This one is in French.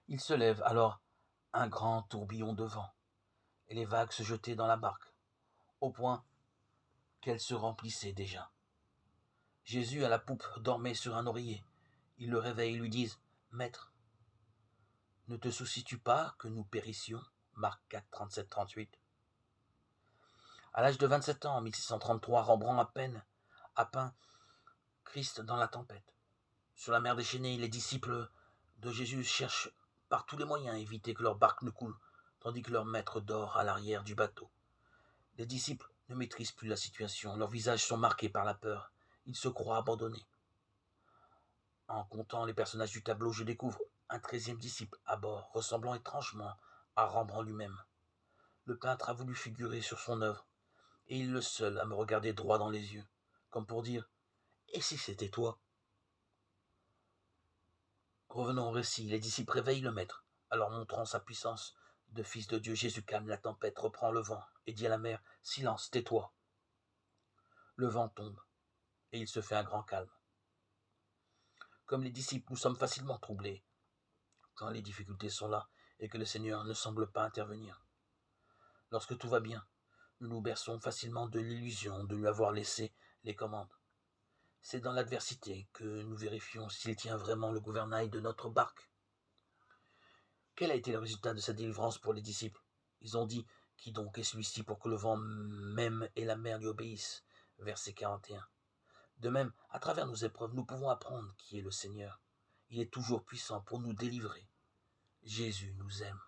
Il se lève alors un grand tourbillon de vent, et les vagues se jetaient dans la barque, au point qu'elle se remplissait déjà. Jésus à la poupe dormait sur un oreiller. Ils le réveillent et lui disent: Maître, ne te soucies-tu pas que nous périssions? Marc 4, 37, 38. À l'âge de 27 ans, en 1633, Rembrandt a peint Christ dans la tempête. Sur la mer déchaînée, les disciples de Jésus cherchent par tous les moyens à éviter que leur barque ne coule, tandis que leur maître dort à l'arrière du bateau. Les disciples ne maîtrisent plus la situation, leurs visages sont marqués par la peur, ils se croient abandonnés. En comptant les personnages du tableau, je découvre un 13e disciple à bord, ressemblant étrangement à Rembrandt lui-même. Le peintre a voulu figurer sur son œuvre, et il est le seul à me regarder droit dans les yeux, comme pour dire: Et si c'était toi? Revenons au récit. Les disciples réveillent le maître. Alors, montrant sa puissance de fils de Dieu, Jésus calme la tempête, reprend le vent et dit à la mer: Silence, tais-toi. Le vent tombe et il se fait un grand calme. Comme les disciples, nous sommes facilement troublés quand les difficultés sont là et que le Seigneur ne semble pas intervenir. Lorsque tout va bien, nous nous berçons facilement de l'illusion de lui avoir laissé les commandes. C'est dans l'adversité que nous vérifions s'il tient vraiment le gouvernail de notre barque. Quel a été le résultat de cette délivrance pour les disciples? Ils ont dit: Qui donc est celui-ci pour que le vent même et la mer lui obéissent? Verset 41. De même, à travers nos épreuves, nous pouvons apprendre qui est le Seigneur. Il est toujours puissant pour nous délivrer. Jésus nous aime.